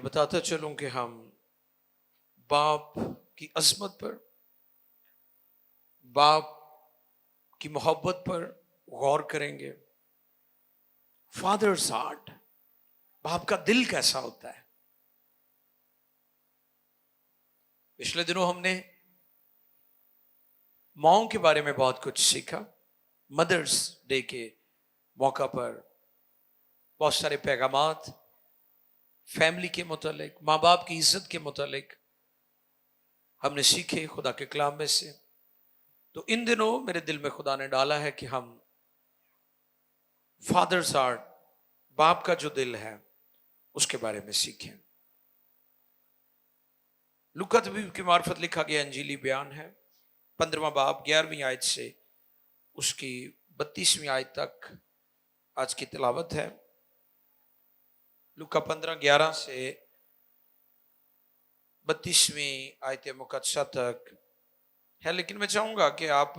बताता चलूं कि हम बाप की अजमत पर, बाप की मोहब्बत पर गौर करेंगे। फादर्स हार्ट, बाप का दिल कैसा होता है। पिछले दिनों हमने माओं के बारे में बहुत कुछ सीखा। मदर्स डे के मौका पर बहुत सारे पैगामात फैमिली के मुतालिक, माँ बाप की इज्जत के मुतालिक हमने सीखे खुदा के कलाम में से। तो इन दिनों मेरे दिल में खुदा ने डाला है कि हम फादर्स हार्ट, बाप का जो दिल है, उसके बारे में सीखें। लूका तबीब की मार्फत लिखा गया अंजीली बयान है, 15वां बाब 11वीं आयत से उसकी 32वीं आयत तक आज की तिलावत है। लूका 15:11 से 32वीं आयत मुकद्दसा तक है। लेकिन मैं चाहूंगा कि आप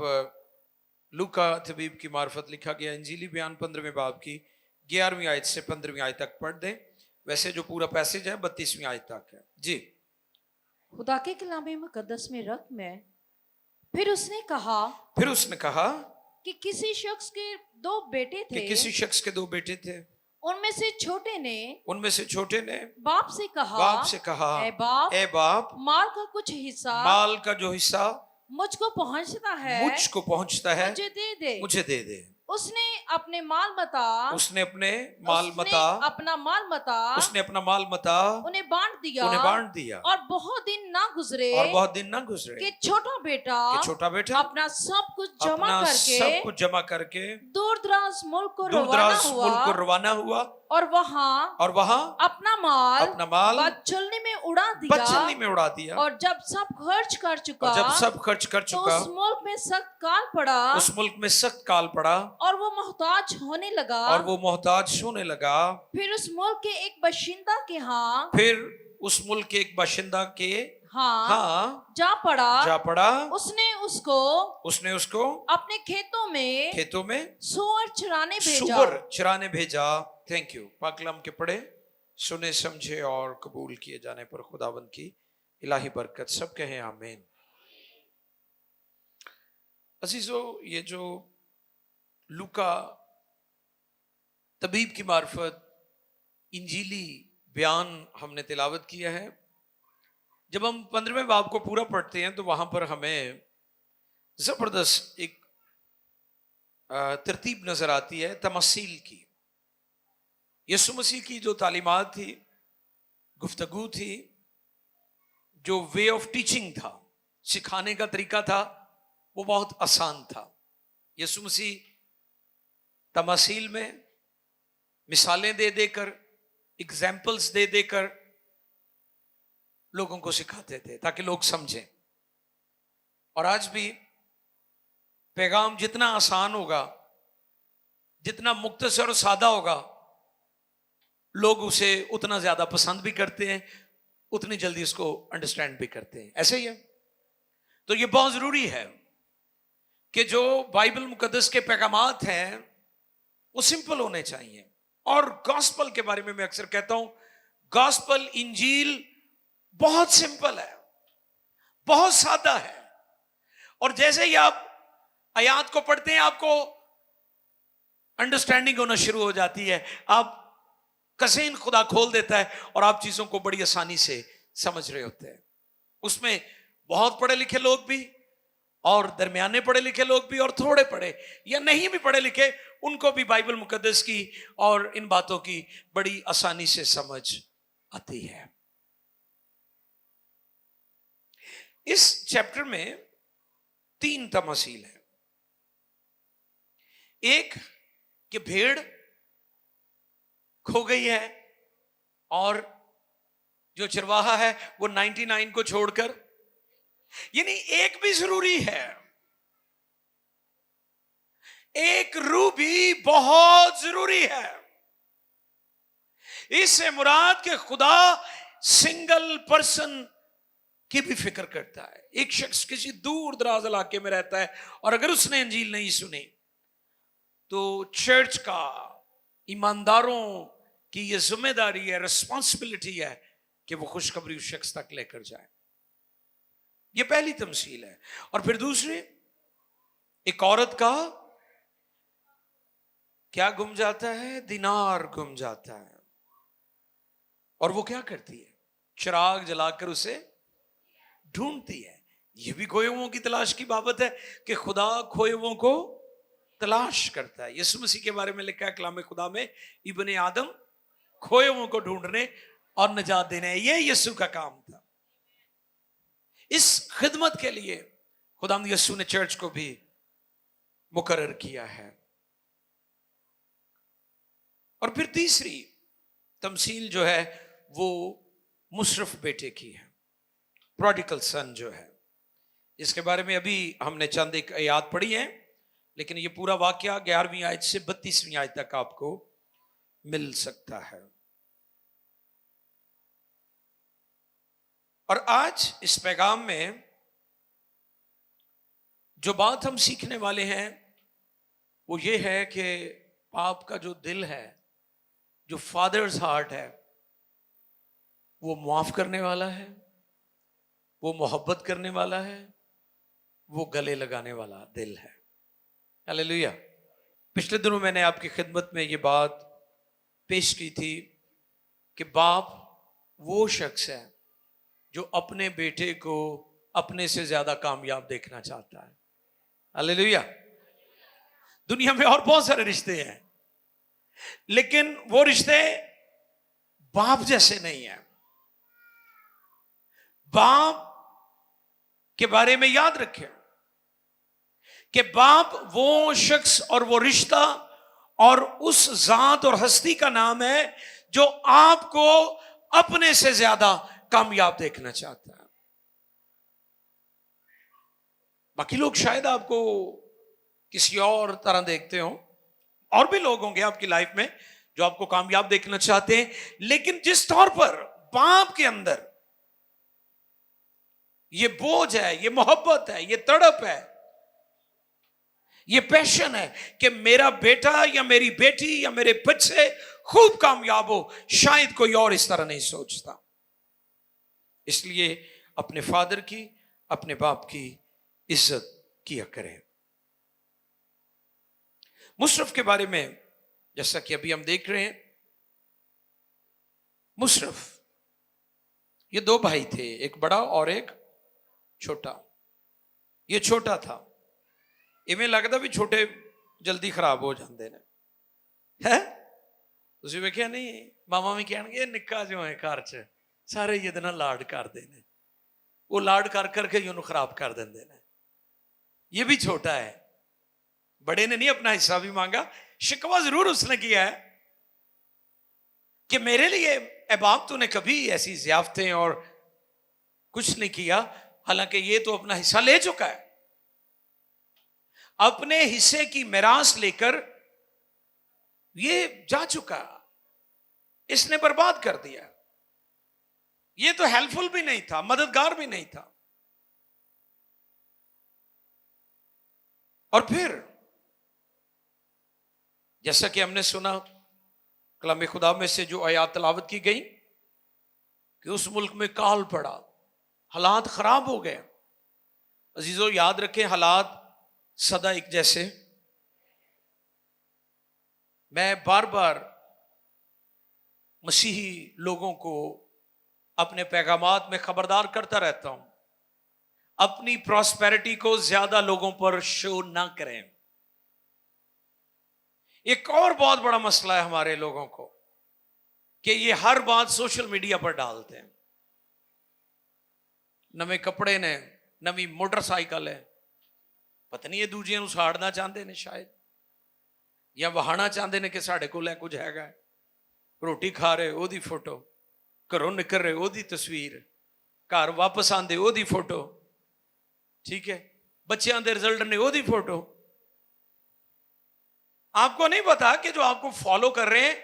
लूका तबीब की मार्फत लिखा गया अंजीली बयान 15वें बाब की 11वीं आयत से 15वीं आयत तक पढ़ दें। वैसे जो पूरा पैसेज है 32वीं आयत तक है जी। खुदा के कलाम मुकद्दस में रख में फिर उसने कहा कि किसी शख्स के दो बेटे कि थे। किसी शख्स के दो बेटे थे। उनमें से छोटे ने बाप से कहा, ए बाप, माल का कुछ हिस्सा, माल का जो हिस्सा मुझको पहुंचता है, मुझे दे दे। उसने अपने माल मता उसने अपना माल मता उन्हें बांट दिया। और बहुत दिन ना गुजरे कि छोटा बेटा अपना सब कुछ जमा करके दूर दराज मुल्क को रवाना हुआ और वहां अपना माल बदचलनी में उड़ा दिया। और जब सब खर्च कर चुका तो उस मुल्क में सख्त काल पड़ा और वो मोहताज होने लगा। फिर उस मुल्क के एक बाशिंदा के जा पड़ा। उसने उसको अपने खेतों में सूअर चराने भेजा। Thank you. पाक कलाम के पढ़े, सुने, समझे और कबूल किए जाने पर खुदावंद की इलाही बरकत। सब कहें आमीन। अजीजों, ये जो लूका तबीब की मार्फत इंजीली बयान हमने तिलावत किया है, जब हम 15वें बाब को पूरा पढ़ते हैं तो वहां पर हमें जबरदस्त एक तरतीब नजर आती है तमसील की। यीशु मसीह की जो तालीमात थी, गुफ्तगू थी, जो वे ऑफ टीचिंग था, सिखाने का तरीका था, वो बहुत आसान था। यीशु मसीह तमसील में मिसालें दे देकर, एग्जाम्पल्स दे देकर लोगों को सिखाते थे ताकि लोग समझें। और आज भी पैगाम जितना आसान होगा, जितना मुख्तसर और सादा होगा, लोग उसे उतना ज्यादा पसंद भी करते हैं, उतनी जल्दी उसको अंडरस्टैंड भी करते हैं। ऐसे ही है। तो ये बहुत जरूरी है कि जो बाइबल मुकद्दस के पैगामात हैं वो सिंपल होने चाहिए। और गॉस्पल के बारे में मैं अक्सर कहता हूं, गॉस्पल, इंजील बहुत सिंपल है, बहुत सादा है। और जैसे ही आप आयात को पढ़ते हैं आपको अंडरस्टैंडिंग होना शुरू हो जाती है। आप कसीन खुदा खोल देता है और आप चीजों को बड़ी आसानी से समझ रहे होते हैं। उसमें बहुत पढ़े लिखे लोग भी और दरमियाने पढ़े लिखे लोग भी और थोड़े पढ़े या नहीं भी पढ़े लिखे, उनको भी बाइबल मुकद्दस की और इन बातों की बड़ी आसानी से समझ आती है। इस चैप्टर में 3 तमसील है। एक कि भेड़ खो गई है और जो चरवाहा है वो 99 को छोड़कर, यानी एक भी जरूरी है, एक रू भी बहुत जरूरी है। इससे मुराद के खुदा सिंगल पर्सन की भी फिक्र करता है। एक शख्स किसी दूर दराज इलाके में रहता है और अगर उसने अंजील नहीं सुनी तो चर्च का, ईमानदारों की यह जिम्मेदारी है, रिस्पॉन्सिबिलिटी है कि वो खुशखबरी उस शख्स तक लेकर जाए। ये पहली तमसील है। और फिर दूसरी, एक औरत का क्या गुम जाता है? दिनार गुम जाता है। और वो क्या करती है? चिराग जलाकर उसे ढूंढती है। ये भी खोए हुओं की तलाश की बाबत है कि खुदा खोए हुओं को तलाश करता है। यीशु मसीह के बारे में लिखा है कलाम खुदा में, इब्ने आदम खोए हुओं को ढूंढने और निजात देने। ये यीशु का काम था। इस खिदमत के लिए खुदावंद यीशु ने चर्च को भी मुकर्रर किया है। और फिर तीसरी तमसील जो है वो मुशर्रफ बेटे की है, प्रोडिगल सन जो है। इसके बारे में अभी हमने चंद एक आयत पढ़ी है, लेकिन ये पूरा वाकया 11वीं आयत से 32वीं आयत तक आपको मिल सकता है। और आज इस पैगाम में जो बात हम सीखने वाले हैं वो ये है कि बाप का जो दिल है, जो फादर्स हार्ट है, वो माफ करने वाला है, वो मोहब्बत करने वाला है, वो गले लगाने वाला दिल है। हालेलुया। पिछले दिनों मैंने आपकी खिदमत में ये बात पेश की थी कि बाप वो शख्स है जो अपने बेटे को अपने से ज्यादा कामयाब देखना चाहता है। हालेलुया। दुनिया में और बहुत सारे रिश्ते हैं, लेकिन वो रिश्ते बाप जैसे नहीं है। बाप के बारे में याद रखें कि बाप वो शख्स और वो रिश्ता और उस जात और हस्ती का नाम है जो आपको अपने से ज्यादा कामयाब देखना चाहता है। बाकी लोग शायद आपको किसी और तरह देखते हो, और भी लोग होंगे आपकी लाइफ में जो आपको कामयाब देखना चाहते हैं, लेकिन जिस तौर पर बाप के अंदर ये बोझ है, ये मोहब्बत है, ये तड़प है, ये पैशन है कि मेरा बेटा या मेरी बेटी या मेरे बच्चे खूब कामयाब हो, शायद कोई और इस तरह नहीं सोचता। इसलिए अपने फादर की, अपने बाप की इज्जत किया करें। मुशर्रफ के बारे में जैसा कि अभी हम देख रहे हैं, मुशर्रफ ये दो भाई थे, एक बड़ा और एक छोटा। ये छोटा था, इवें लगता भी छोटे जल्दी खराब हो जाते हैं, है? तुसीं वेखिया नहीं, मामा भी कहणगे निक्का जो है घर च सारे ये लाड करते हैं, वो लाड कर करके ही उन्होंने खराब कर देंगे ने। ये भी छोटा है, बड़े ने नहीं अपना हिस्सा भी मांगा। शिकवा जरूर उसने किया है कि मेरे लिए ए बाप तूने कभी ऐसी ज़ियाफ़तें और कुछ नहीं किया, हालांकि ये तो अपना हिस्सा ले चुका है। अपने हिस्से की मिरास लेकर ये जा चुका, इसने बर्बाद कर दिया। ये तो हेल्पफुल भी नहीं था, मददगार भी नहीं था। और फिर जैसा कि हमने सुना कलाम खुदा में से जो आयत तलावत की गई कि उस मुल्क में काल पड़ा, हालात खराब हो गए। अजीजों याद रखें, हालात सदा एक जैसे। मैं बार बार मसीही लोगों को अपने पैगामात में खबरदार करता रहता हूं, अपनी प्रॉस्पेरिटी को ज्यादा लोगों पर शो ना करें। एक और बहुत बड़ा मसला है हमारे लोगों को कि ये हर बात सोशल मीडिया पर डालते हैं। नवे कपड़े ने, नवी मोटरसाइकिल है, पता नहीं ये दूजियां नूं साड़ना चाहते ने शायद, या वहाना चाहते ने कि साढ़े कोल है कुछ हैगा। रोटी खा रहे ओदी फोटो, घरों निकल रहे ओदी तस्वीर, घर वापस आंदे ओदी फोटो, ठीक है, बच्चों के रिजल्ट ने ओदी फोटो। आपको नहीं पता कि जो आपको फॉलो कर रहे हैं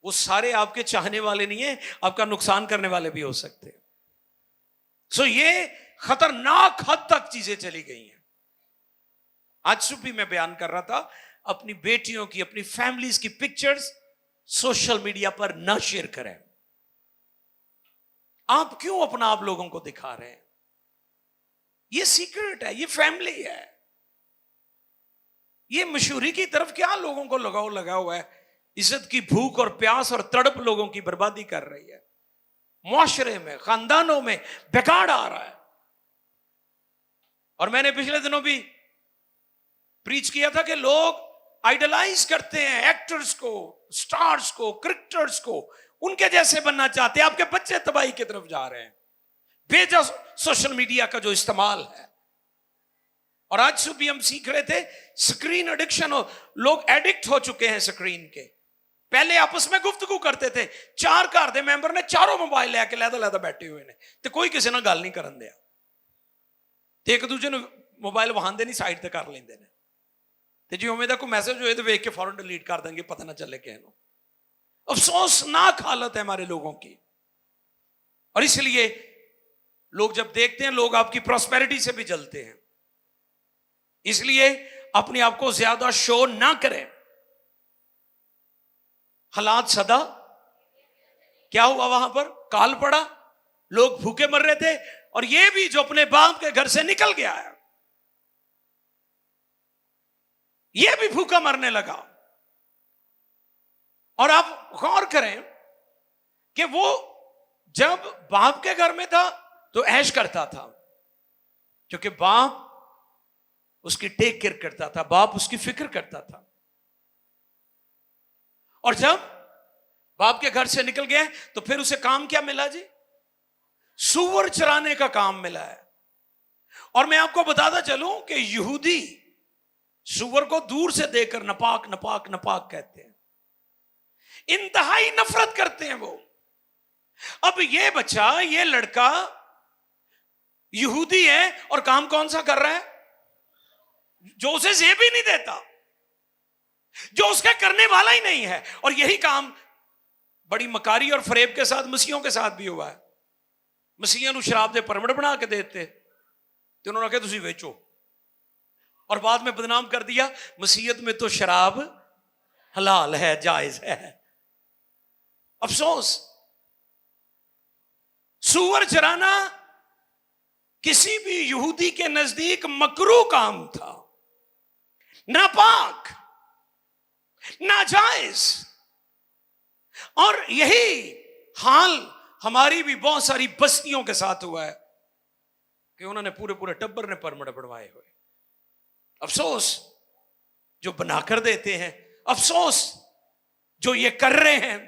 वो सारे आपके चाहने वाले नहीं है, आपका नुकसान करने वाले भी हो सकते हैं। सो ये खतरनाक हद तक चीजें चली गई हैं। आज सुबह मैं बयान कर रहा था, अपनी बेटियों की, अपनी फैमिलीज की पिक्चर्स सोशल मीडिया पर ना शेयर करें। आप क्यों अपना आप लोगों को दिखा रहे हैं? ये सीक्रेट है, ये फैमिली है। ये मशहूरी की तरफ क्या लोगों को लगाव लगा हुआ है? इज्जत की भूख और प्यास और तड़प लोगों की बर्बादी कर रही है। मुआशरे में, खानदानों में बिगाड़ आ रहा है। और मैंने पिछले दिनों भी प्रीच किया था कि लोग आइडलाइज करते हैं एक्टर्स को, स्टार्स को, क्रिकेटर्स को, उनके जैसे बनना चाहते हैं। आपके बच्चे तबाही की तरफ जा रहे हैं बेजा सोशल मीडिया का जो इस्तेमाल है। और आज सुबह हम सीख रहे थे स्क्रीन एडिक्शन हो, लोग एडिक्ट हो चुके हैं स्क्रीन के। पहले आपस में गुफ्तगू करते थे, 4 घर दे मेंबर ने चारों मोबाइल लेके लैदा बैठे हुए ने ते कोई किसी ना गल नहीं करन दिया, ते एक दूजे ने मोबाइल वहां दे नहीं साइड ते कर लेंदे ने, ते जी उम्मीद है कोई मैसेज होए तो वेख के फौरन डिलीट कर देंगे, पता ना चले किसी को। अफसोसनाक हालत है हमारे लोगों की। और इसलिए लोग जब देखते हैं, लोग आपकी प्रॉस्पेरिटी से भी जलते हैं। इसलिए अपने आप को ज्यादा शो ना करें। हालात सदा क्या हुआ वहां पर? काल पड़ा, लोग भूखे मर रहे थे। और ये भी जो अपने बाप के घर से निकल गया है, ये भी भूखा मरने लगा। और आप गौर करें कि वो जब बाप के घर में था तो ऐश करता था, क्योंकि बाप उसकी टेक केयर करता था, बाप उसकी फिक्र करता था। और जब बाप के घर से निकल गया तो फिर उसे काम क्या मिला जी? सूअर चराने का काम मिला है। और मैं आपको बताता चलूं कि यहूदी सूअर को दूर से देखकर नपाक नपाक नपाक कहते हैं, इंतहाई नफरत करते हैं वो। अब ये बच्चा, ये लड़का यहूदी है और काम कौन सा कर रहा है? जो उसे जेब ही नहीं देता, जो उसका करने वाला ही नहीं है। और यही काम बड़ी मकारी और फरेब के साथ मसीहों के साथ भी हुआ है। मसीहों को शराब दे परमिट बना के देते तो उन्होंने कहा तुसी बेचो, और बाद में बदनाम कर दिया मसीहत में तो शराब हलाल है, जायज है। अफसोस, सूअर चराना किसी भी यहूदी के नजदीक मकरूह काम था, नापाक, नाजायज। और यही हाल हमारी भी बहुत सारी बस्तियों के साथ हुआ है कि उन्होंने पूरे पूरे टब्बर ने परमिट बनवाए हुए। अफसोस जो बनाकर देते हैं, अफसोस जो ये कर रहे हैं,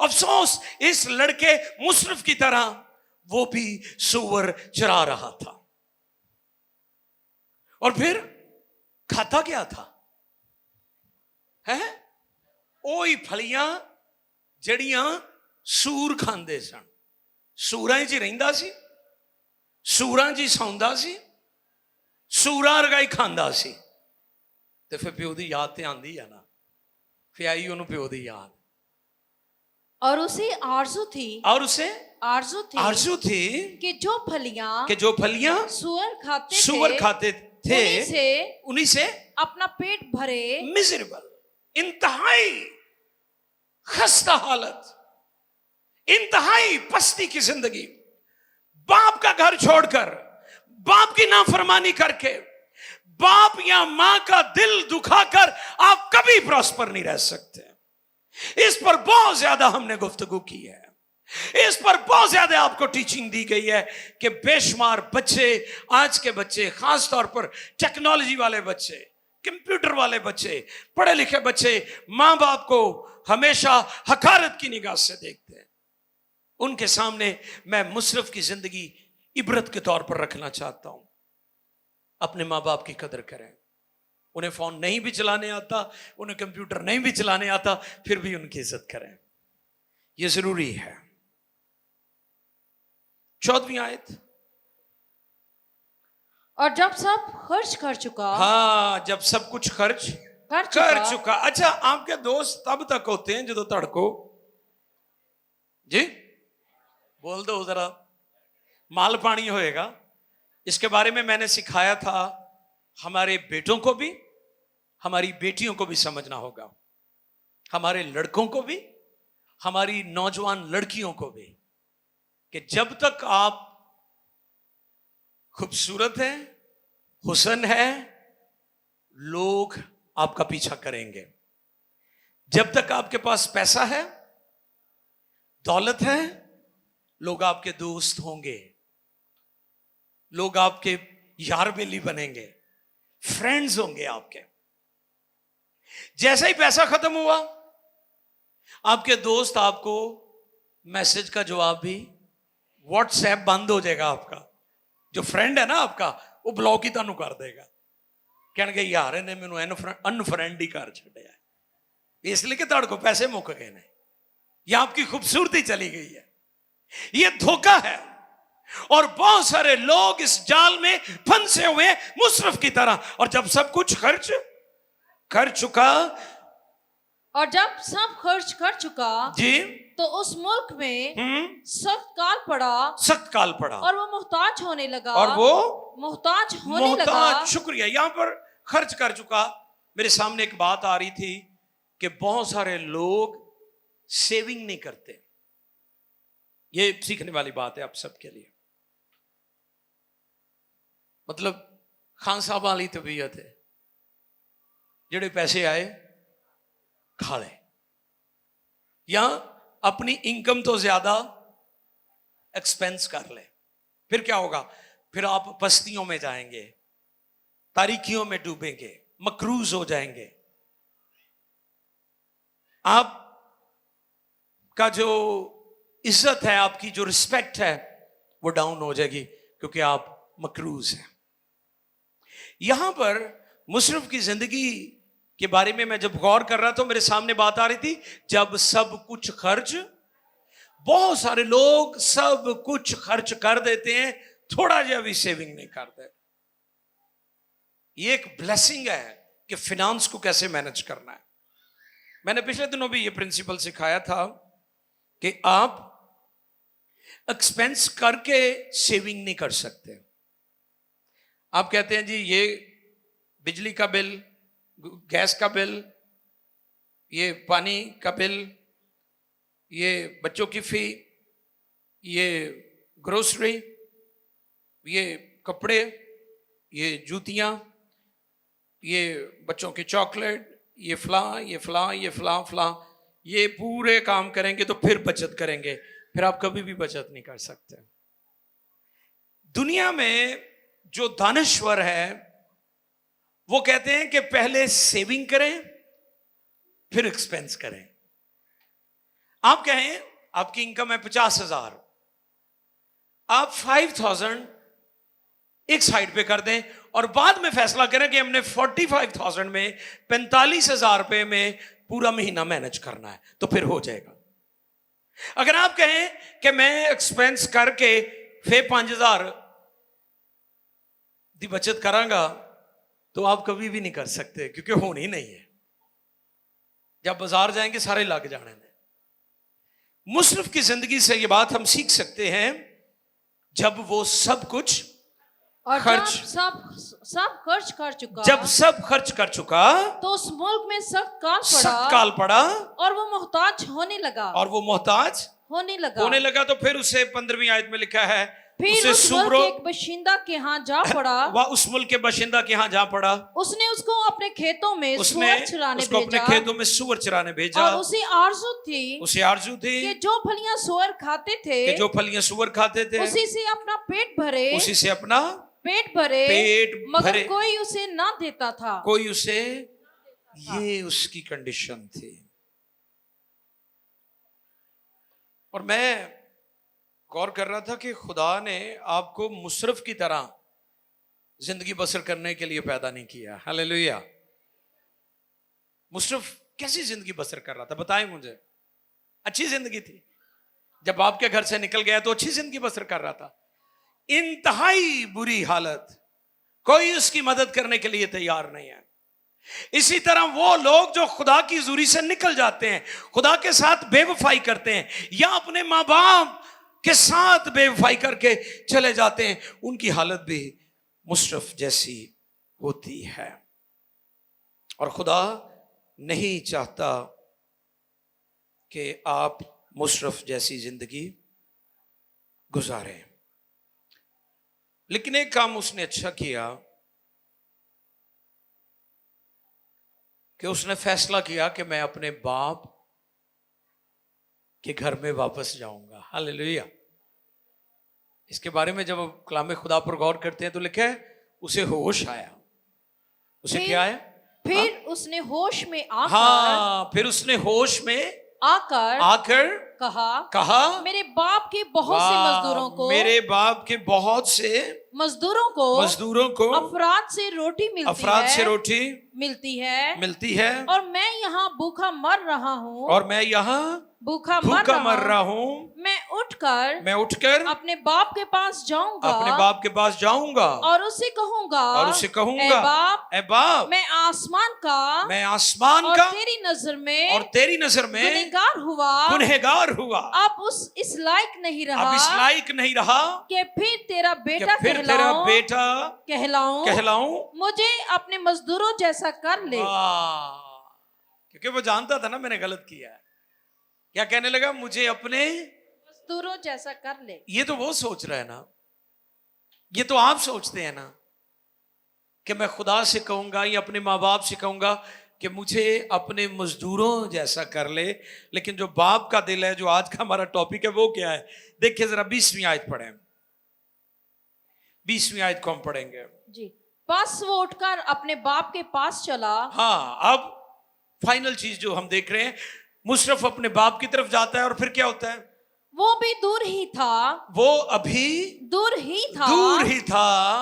अफसोस इस लड़के मुशरफ की तरह वो भी सूअर चरा रहा था। और फिर खाता क्या था? है ओही फलियां जड़ियां सूर खांदे सन। सूरां च रहिंदा सी, सूरां च सौंदा सी, सूरा रगाई खांदा सी। ते फिर प्यो दी याद ते आंदी है ना, फिर आई उन्होंने प्यो दी याद। और उसे आरज़ू थी, और उसे आरज़ू थी कि जो फलियां सूअर खाते थे उन्हीं से अपना पेट भरे। मिजरेबल, इंतहाई खस्ता हालत, इंतहाई पस्ती की जिंदगी। बाप का घर छोड़कर, बाप की नाफरमानी करके, बाप या मां का दिल दुखाकर आप कभी प्रॉस्पर नहीं रह सकते। इस पर बहुत ज्यादा हमने गुफ्तगू की है, इस पर बहुत ज्यादा आपको टीचिंग दी गई है कि बेशुमार बच्चे, आज के बच्चे, खास तौर पर टेक्नोलॉजी वाले बच्चे, कंप्यूटर वाले बच्चे, पढ़े लिखे बच्चे, मां बाप को हमेशा हकारत की निगाह से देखते हैं। उनके सामने मैं मुशरफ की जिंदगी इबरत के तौर पर रखना चाहता हूं। अपने मां बाप की कदर करें। उन्हें फोन नहीं भी चलाने आता, उन्हें कंप्यूटर नहीं भी चलाने आता, फिर भी उनकी इज्जत करें, यह जरूरी है। 14वीं आयत। और जब सब खर्च कर चुका, हाँ, जब सब कुछ खर्च कर चुका। अच्छा, आपके दोस्त तब तक होते हैं जो तड़को जी बोल दो जरा, माल पानी होएगा। इसके बारे में मैंने सिखाया था, हमारे बेटों को भी, हमारी बेटियों को भी समझना होगा, हमारे लड़कों को भी, हमारी नौजवान लड़कियों को भी। कि जब तक आप खूबसूरत हैं, हुस्न है, लोग आपका पीछा करेंगे। जब तक आपके पास पैसा है, दौलत है, लोग आपके दोस्त होंगे, लोग आपके यार बेली बनेंगे, फ्रेंड्स होंगे आपके। जैसा ही पैसा खत्म हुआ, आपके दोस्त आपको मैसेज का जवाब भी, व्हाट्सएप बंद हो जाएगा। आपका जो फ्रेंड है ना आपका, वो ब्लॉक ही तानू कर देगा, कहणगे यार इन्हें मैनू अनफ्रेंड ही कर छड़िया, इसलिए कि तुहाडे को पैसे मुक गए ने, या आपकी खूबसूरती चली गई है। ये धोखा है, और बहुत सारे लोग इस जाल में फंसे हुए हैं मुशर्रफ की तरह। और जब सब कुछ खर्च कर चुका, और जब सब खर्च कर चुका जी, तो उस मुल्क में सख्त काल पड़ा और वो मोहताज होने लगा, शुक्रिया, यहां पर खर्च कर चुका। मेरे सामने एक बात आ रही थी कि बहुत सारे लोग सेविंग नहीं करते। ये सीखने वाली बात है आप सबके लिए। मतलब खान साहब वाली तबीयत है, जेड़े पैसे आए खा ले, या अपनी इनकम तो ज्यादा एक्सपेंस कर ले। फिर क्या होगा? फिर आप बस्तियों में जाएंगे, तारीकियों में डूबेंगे, मकरूज हो जाएंगे। आप का जो इज्जत है, आपकी जो रिस्पेक्ट है, वो डाउन हो जाएगी, क्योंकि आप मकरूज हैं। यहां पर मुशर्रफ की जिंदगी के बारे में मैं जब गौर कर रहा था, मेरे सामने बात आ रही थी, जब सब कुछ खर्च, बहुत सारे लोग सब कुछ खर्च कर देते हैं, थोड़ा जिहा भी सेविंग नहीं करते। ये एक ब्लेसिंग है कि फिनांस को कैसे मैनेज करना है। मैंने पिछले दिनों भी ये प्रिंसिपल सिखाया था कि आप एक्सपेंस करके सेविंग नहीं कर सकते। आप कहते हैं जी ये बिजली का बिल, गैस का बिल, ये पानी का बिल, ये बच्चों की फी, ये ग्रोसरी, ये कपड़े, ये जूतियां, ये बच्चों के चॉकलेट, ये फलां, ये पूरे काम करेंगे तो फिर बचत करेंगे। फिर आप कभी भी बचत नहीं कर सकते। दुनिया में जो दानश्वर है वो कहते हैं कि पहले सेविंग करें फिर एक्सपेंस करें। आप कहें आपकी इनकम है 50,000, आप 5,000 एक साइड पे कर दें और बाद में फैसला करें कि हमने 45,000 में 45,000 रुपए में पूरा महीना मैनेज करना है, तो फिर हो जाएगा। अगर आप कहें कि मैं एक्सपेंस करके फिर 5,000 दी बचत करांगा, तो आप कभी भी नहीं कर सकते, क्योंकि होनी नहीं है। जब बाजार जाएंगे सारे लग जाने हैं। मुशर्रफ की जिंदगी से ये बात हम सीख सकते हैं, जब वो सब कुछ और सब खर्च कर चुका, जब सब खर्च कर चुका, तो उस मुल्क में सख्त काल पड़ा और वो मोहताज होने लगा। तो फिर उसे 15वीं आयत में लिखा है, फिर उस मुल्क के एक बाशिंदा के यहाँ जा पड़ा, वह उस मुल्क के बाशिंदा के यहाँ जा पड़ा, उसने उसको अपने खेतों में सुअर चराने भेजा, और उसे आरज़ू थी कि जो फलियां सुअर खाते थे, उसी से अपना पेट भरे, मगर कोई उसे ना देता था। ये उसकी कंडीशन थी। और मैं गौर कर रहा था कि खुदा ने आपको मुशर्रफ की तरह जिंदगी बसर करने के लिए पैदा नहीं किया। हालेलुया। मुशर्रफ कैसी जिंदगी बसर कर रहा था, बताएं मुझे। अच्छी जिंदगी थी, जब आपके घर से निकल गया तो अच्छी जिंदगी बसर कर रहा था। इंतहाई बुरी हालत, कोई उसकी मदद करने के लिए तैयार नहीं है। इसी तरह वो लोग जो खुदा की हुजूरी से निकल जाते हैं, खुदा के साथ बेवफाई करते हैं, या अपने माँ बाप के साथ बेवफाई करके चले जाते हैं, उनकी हालत भी मुशर्रफ जैसी होती है। और खुदा नहीं चाहता कि आप मुशर्रफ जैसी जिंदगी गुजारे। लेकिन एक काम उसने अच्छा किया कि उसने फैसला किया कि मैं अपने बाप के घर में वापस जाऊंगा। हालेलुया। इसके बारे में जब कलाम खुदा पर गौर करते हैं तो लिखा है उसे होश आया। उसे क्या आया? फिर उसने होश में आकर, हाँ, फिर उसने होश में आकर कहा मेरे बाप के बहुत से मजदूरों को, मेरे बाप के बहुत से मजदूरों को अफराद से रोटी मिलती है और मैं यहाँ भूखा मर रहा हूँ। मैं उठकर अपने बाप के पास जाऊंगा और उसे कहूंगा ए बाप मैं आसमान का और तेरी नजर में गुनहगार हुआ। अब इस लायक नहीं रहा कि फिर तेरा बेटा कहलाऊं। मुझे अपने मजदूरों जैसा कर ले। क्योंकि वो जानता था ना मैंने गलत किया है। क्या कहने लगा? मुझे अपने मजदूरों जैसा कर ले। ये तो वो सोच रहा है ना, ये तो आप सोचते हैं ना कि मैं खुदा से कहूंगा या अपने माँ बाप से कहूंगा कि मुझे अपने मजदूरों जैसा कर ले। लेकिन जो बाप का दिल है, जो आज का हमारा टॉपिक है, वो क्या है? देखिए जरा 20वीं आयत पढ़ें। 20वीं आयत को हम पढ़ेंगे जी। बस वो उठकर अपने बाप के पास चला। हाँ, अब फाइनल चीज जो हम देख रहे हैं, मुशर्रफ अपने बाप की तरफ जाता है और फिर क्या होता है? वो भी दूर ही था, वो अभी दूर ही था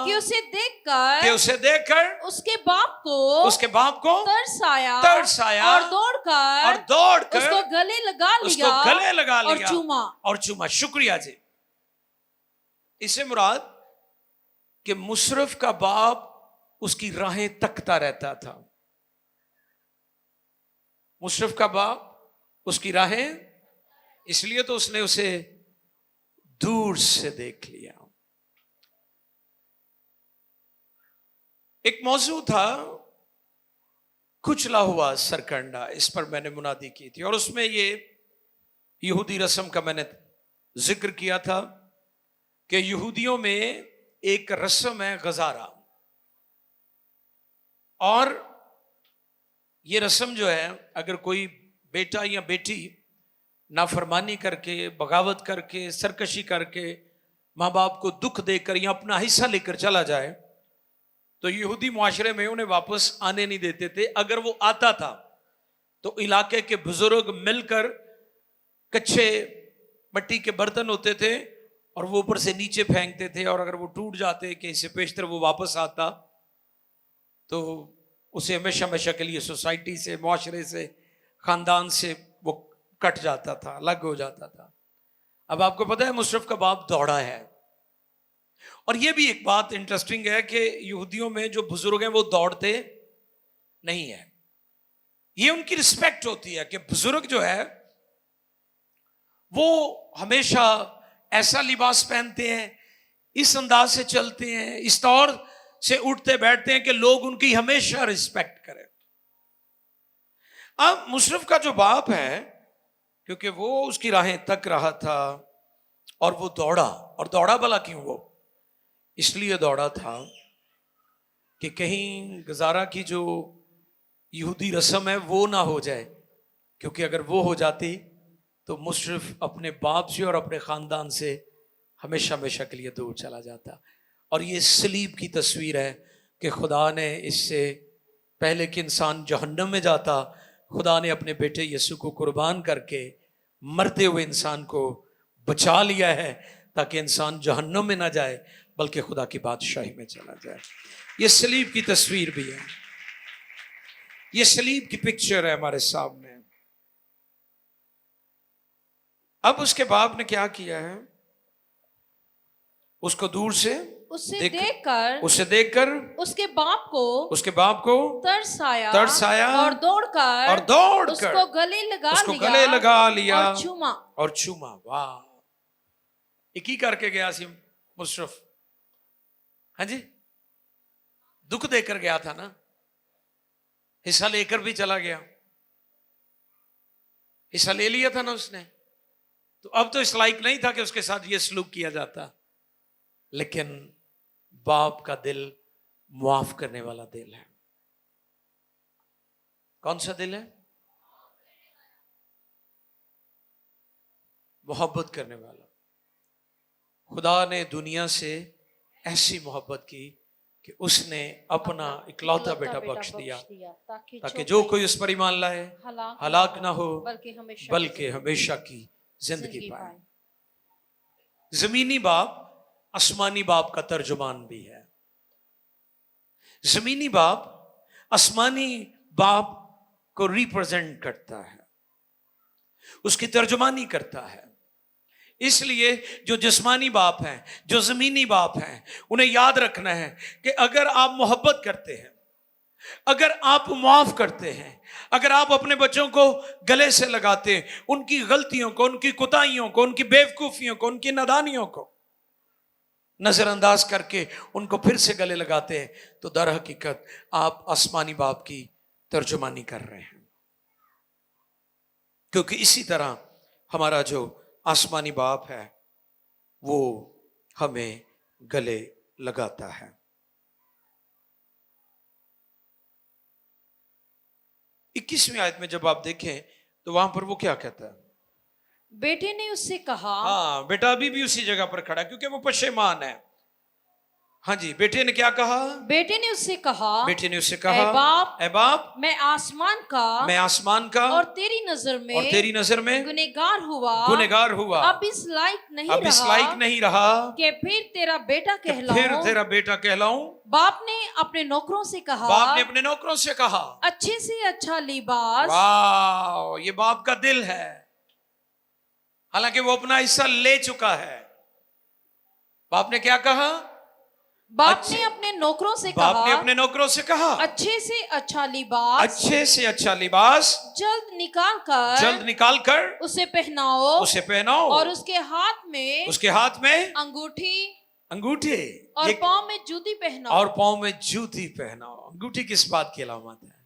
कि उसे देखकर उसके बाप को तरस आया और दौड़कर उसको गले लगा लिया और चूमा। शुक्रिया जी। इससे मुराद कि मुशर्रफ का बाप उसकी राहें तकता रहता था। मुशर्रफ का बाप उसकी राहें, इसलिए तो उसने उसे दूर से देख लिया। एक मौजू था कुचला हुआ सरकंडा, इस पर मैंने मुनादी की थी और उसमें ये यहूदी रस्म का मैंने जिक्र किया था कि यहूदियों में एक रस्म है गजारा, और ये रस्म जो है, अगर कोई बेटा या बेटी नाफरमानी करके, बगावत करके, सरकशी करके माँ बाप को दुख देकर या अपना हिस्सा लेकर चला जाए तो यहूदी मुआशरे में उन्हें वापस आने नहीं देते थे। अगर वो आता था तो इलाके के बुजुर्ग मिलकर कच्चे मिट्टी के बर्तन होते थे और वो ऊपर से नीचे फेंकते थे, और अगर वो टूट जाते कि इससे पेशतर वो वापस आता तो उसे हमेशा हमेशा के लिए सोसाइटी से, मुआशरे से, खानदान से वो कट जाता था, अलग हो जाता था। अब आपको पता है मुशर्रफ का बाप दौड़ा है। और ये भी एक बात इंटरेस्टिंग है कि यहूदियों में जो बुजुर्ग हैं वो दौड़ते नहीं है। ये उनकी रिस्पेक्ट होती है कि बुजुर्ग जो है वो हमेशा ऐसा लिबास पहनते हैं, इस अंदाज से चलते हैं, इस तौर से उठते बैठते हैं कि लोग उनकी हमेशा रिस्पेक्ट करें। अब मुशर्रफ का जो बाप है, क्योंकि वो उसकी राहें तक रहा था और वो दौड़ा, और दौड़ा भला क्यों? वो इसलिए दौड़ा था कि कहीं गुजारा की जो यहूदी रस्म है वो ना हो जाए, क्योंकि अगर वो हो जाती तो मुशर्रफ अपने बाप से और अपने खानदान से हमेशा हमेशा के लिए दूर चला जाता। और ये सलीब की तस्वीर है कि खुदा ने, इससे पहले कि इंसान जहन्नम में जाता, खुदा ने अपने बेटे यीशु को कुर्बान करके मरते हुए इंसान को बचा लिया है ताकि इंसान जहन्नम में ना जाए बल्कि खुदा की बादशाही में चला जाए। ये सलीब की तस्वीर भी है, ये सलीब की पिक्चर है हमारे सामने। अब उसके बाप ने क्या किया है? उसको दूर से देखकर उसके बाप को तरस आया और दौड़कर उसको गले लगा लिया और चूमा। वाह! एक ही करके गया सी मुशर्रफ। हाँ जी, दुख देकर गया था ना, हिस्सा लेकर भी चला गया, हिस्सा ले लिया था ना उसने, तो अब तो इस लायक नहीं था कि उसके साथ ये सलूक किया जाता, लेकिन बाप का दिल माफ करने वाला दिल है। कौन सा दिल है? मोहब्बत करने वाला। खुदा ने दुनिया से ऐसी मोहब्बत की कि उसने अपना इकलौता बेटा बख्श दिया ताकि जो कोई उस पर ईमान लाए हलाक ना हो बल्कि हमेशा की जिंदगी पाए। जमीनी बाप आसमानी बाप का तर्जुमान भी है। जमीनी बाप आसमानी बाप को रिप्रेजेंट करता है, उसकी तर्जुमानी करता है। इसलिए जो जिस्मानी बाप हैं, जो जमीनी बाप हैं, उन्हें याद रखना है कि अगर आप मोहब्बत करते हैं, अगर आप माफ करते हैं, अगर आप अपने बच्चों को गले से लगाते हैं, उनकी गलतियों को, उनकी कुताहियों को, उनकी बेवकूफियों को, उनकी नादानियों को नजरअंदाज करके उनको फिर से गले लगाते हैं, तो दर हकीकत आप आसमानी बाप की तर्जुमानी कर रहे हैं। क्योंकि इसी तरह हमारा जो आसमानी बाप है वो हमें गले लगाता है। 21वीं आयत में जब आप देखें तो वहां पर वो क्या कहता है? बेटे ने उससे कहा, हाँ, बेटा अभी भी उसी जगह पर खड़ा है क्योंकि वो पशेमान है। हाँ जी, बेटे ने क्या कहा? बेटे ने उससे कहा, बेटे ने उससे कहा, ऐ बाप, मैं आसमान का और तेरी नजर में गुनहगार हुआ, अब इस लायक नहीं रहा कि फिर तेरा बेटा कहलाऊं। बाप ने अपने नौकरों से कहा, अच्छे से अच्छा लिबास। वाह, ये बाप का दिल है। हालांकि वो अपना हिस्सा ले चुका है। बाप ने क्या कहा? बाप ने अपने नौकरों से कहा, अच्छे से अच्छा लिबास जल्द निकाल कर उसे पहनाओ और उसके हाथ में अंगूठी और पाँव में जूती पहनाओ। अंगूठी किस बात की अलामत है?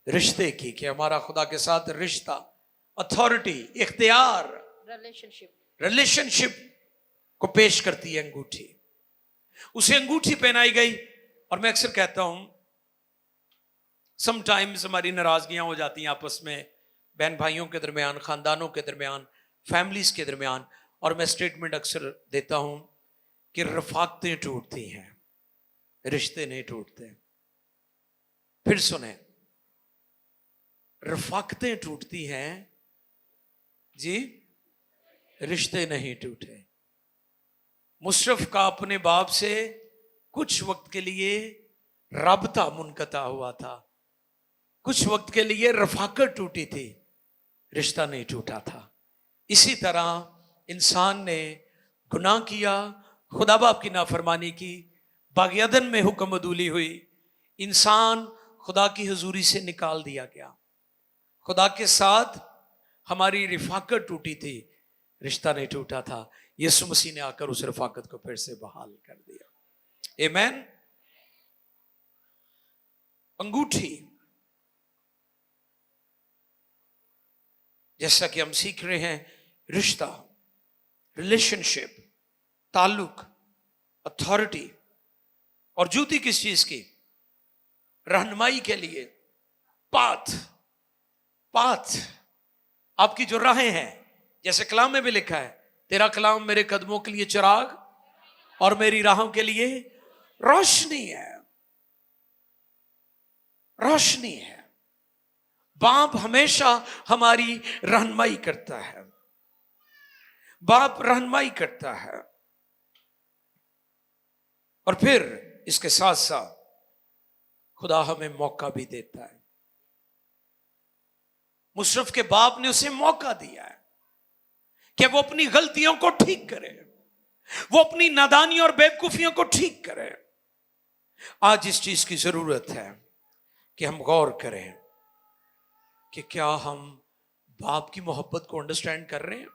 रिश्ते की, कि हमारा खुदा के साथ रिश्ता, अथॉरिटी, इख्तियार, रिलेशनशिप को पेश करती है अंगूठी। उसे अंगूठी पहनाई गई। और मैं अक्सर कहता हूं, समटाइम्स हमारी नाराजगियां हो जाती हैं आपस में, बहन भाइयों के दरमियान, खानदानों के दरमियान, फैमिलीज के दरमियान, और मैं स्टेटमेंट अक्सर देता हूं कि रफाकतें टूटती हैं, रिश्ते नहीं टूटते। फिर सुने, रफाकतें टूटती हैं जी, रिश्ते नहीं टूटे। मुशर्रफ का अपने बाप से कुछ वक्त के लिए राबता मुनक़ता हुआ था, कुछ वक्त के लिए रफाकत टूटी थी, रिश्ता नहीं टूटा था। इसी तरह इंसान ने गुनाह किया, खुदा बाप की नाफरमानी की, बाग़-ए-अदन में हुक्म अदूली हुई, इंसान खुदा की हुजूरी से निकाल दिया गया। खुदा के साथ हमारी रफाकत टूटी थी, रिश्ता नहीं टूटा था। यीशु मसीह ने आकर उस रफाकत को फिर से बहाल कर दिया। आमीन। अंगूठी, जैसा कि हम सीख रहे हैं, रिश्ता, रिलेशनशिप, ताल्लुक, अथॉरिटी। और जूती किस चीज की? रहनुमाई के लिए, पाथ आपकी जो राहें हैं, जैसे कलाम में भी लिखा है, तेरा कलाम मेरे कदमों के लिए चिराग और मेरी राहों के लिए रोशनी है। बाप हमेशा हमारी रहनुमाई करता है, बाप रहनुमाई करता है। और फिर इसके साथ साथ खुदा हमें मौका भी देता है। मुशर्रफ के बाप ने उसे मौका दिया है कि वो अपनी गलतियों को ठीक करे, वो अपनी नादानी और बेवकूफियों को ठीक करे। आज इस चीज की जरूरत है कि हम गौर करें कि क्या हम बाप की मोहब्बत को अंडरस्टैंड कर रहे हैं?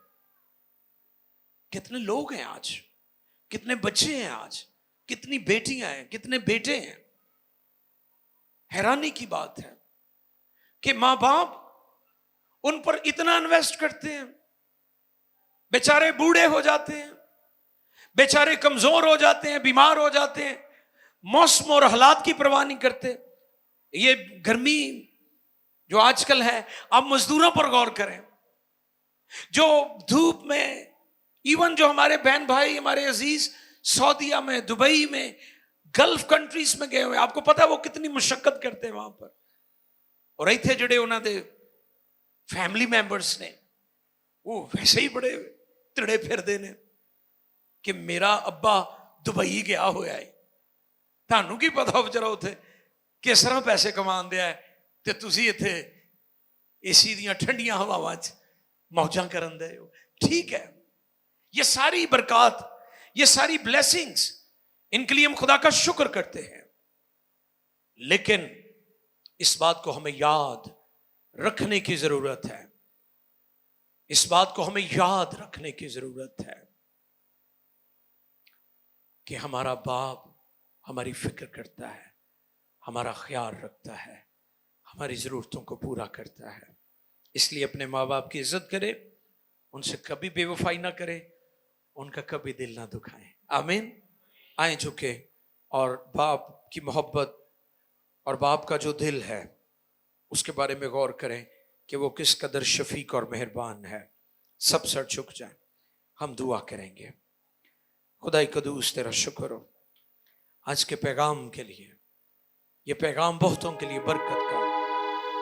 कितने लोग हैं आज, कितने बच्चे हैं आज, कितनी बेटियां हैं, कितने बेटे हैं। हैरानी की बात है कि माँ बाप उन पर इतना इन्वेस्ट करते हैं, बेचारे बूढ़े हो जाते हैं, बेचारे कमजोर हो जाते हैं, बीमार हो जाते हैं, मौसम और हालात की परवाह नहीं करते। ये गर्मी जो आजकल है, आप मजदूरों पर गौर करें, जो धूप में, इवन जो हमारे बहन भाई, हमारे अजीज सऊदीया में, दुबई में, गल्फ कंट्रीज में गए हुए, आपको पता है वो कितनी मुशक्कत करते हैं वहां पर। और इतने जड़े उन्होंने फैमिली मेंबर्स ने, वो वैसे ही बड़े तिड़े फिरदे ने कि मेरा अब्बा दुबई गया होया है, ਤੁਹਾਨੂੰ ਕੀ ਪਤਾ ਵਿਚਾਰਾ ਉੱਥੇ किस तरह पैसे कमान दिया है, ते तुसी इत्थे एसी दियां ठंडियां हवावां च मौजां करन दे हो। ठीक है, ये सारी बरकत, ये सारी ब्लेसिंग्स, इनके लिए हम खुदा का शुक्र करते हैं, लेकिन इस बात को हमें याद रखने की जरूरत है, इस बात को हमें याद रखने की जरूरत है कि हमारा बाप हमारी फिक्र करता है, हमारा ख्याल रखता है, हमारी ज़रूरतों को पूरा करता है। इसलिए अपने माँ बाप की इज्जत करें, उनसे कभी बेवफाई ना करें, उनका कभी दिल ना दुखाएं। आमीन। आए झुके और बाप की मोहब्बत और बाप का जो दिल है उसके बारे में गौर करें कि वो किस कदर शफीक और मेहरबान है। सब सर झुक जाएं, हम दुआ करेंगे। खुदाई कदूस तेरा शुक्र हो आज के पैगाम के लिए। ये पैगाम बहुतों के लिए बरकत का,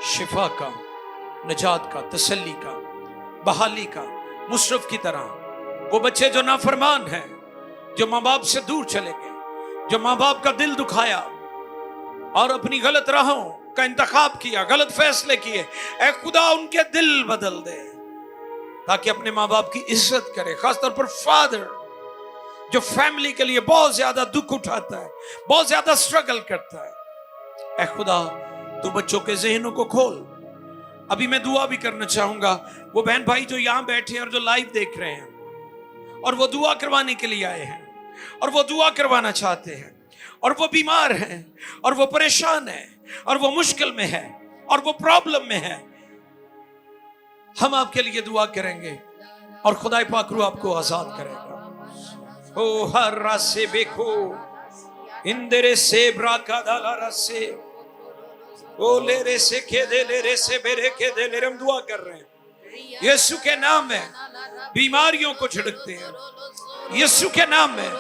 शिफा का, निजात का, तसल्ली का, बहाली का। मुशरफ की तरह वो बच्चे जो नाफरमान हैं, जो माँ बाप से दूर चले गए, जो माँ बाप का दिल दुखाया और अपनी गलत राहों का इंतखाब किया, गलत फैसले किए, ऐ खुदा उनके दिल बदल दे ताकि अपने माँ बाप की इज्जत करे। खासतौर पर फादर जो फैमिली के लिए बहुत ज्यादा दुख उठाता है, बहुत ज्यादा स्ट्रगल करता है, ऐ खुदा तू बच्चों के जहनों को खोल। अभी मैं दुआ भी करना चाहूंगा, वो बहन भाई जो यहां बैठे हैं और जो लाइव देख रहे हैं और वो दुआ करवाने के लिए आए हैं और वो दुआ करवाना चाहते हैं और वो बीमार हैं और वो परेशान हैं और वो मुश्किल में है और वो प्रॉब्लम में है, हम आपके लिए दुआ करेंगे और खुदा पाक रूह आपको आजाद करेगा। ओ हर रासे बेखो इंदरे से ब्राका दाला रसे ओ ले रे से के दे ले रे से बेरे के दे ले। हम दुआ कर रहे हैं यीशु के नाम में बीमारियों को झिड़कते हैं, यीशु के नाम में,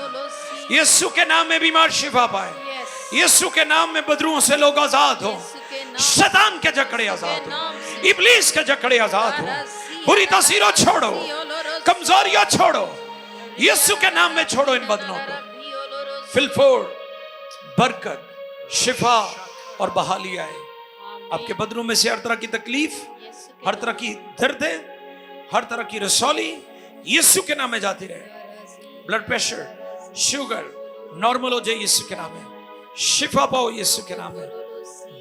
यीशु के नाम में बीमार शिफा पाए, यीशु के नाम में बदरुओं से लोग आजाद हो, शैतान के जकड़े आजाद हो, इब्लीस के जकड़े आजाद हो, बुरी तासीरों छोड़ो, कमजोरियां छोड़ो, यीशु के नाम में छोड़ो इन बदनों को। फिलफोड़, बरकत, शिफा और बहाली आए आपके बदनों में से। हर तरह की तकलीफ, हर तरह की दर्दें, हर तरह की रसौली यीशु के नाम में जाती रहे। ब्लड प्रेशर, शुगर नॉर्मल हो जाए यीशु के नाम में। शिफा पाओ यीशु के नाम में,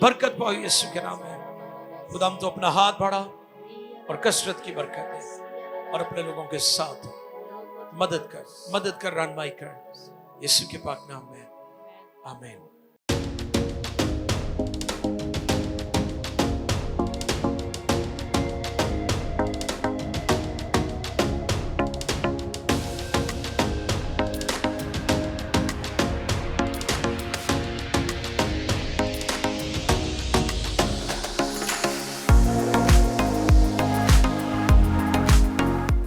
बरकत पाओ यीशु के नाम में। खुदा हम तो अपना हाथ बढ़ा और कसरत की बरकत दे और अपने लोगों के साथ मदद कर रहनुमाई कर यीशु के पाक नाम में। आमीन।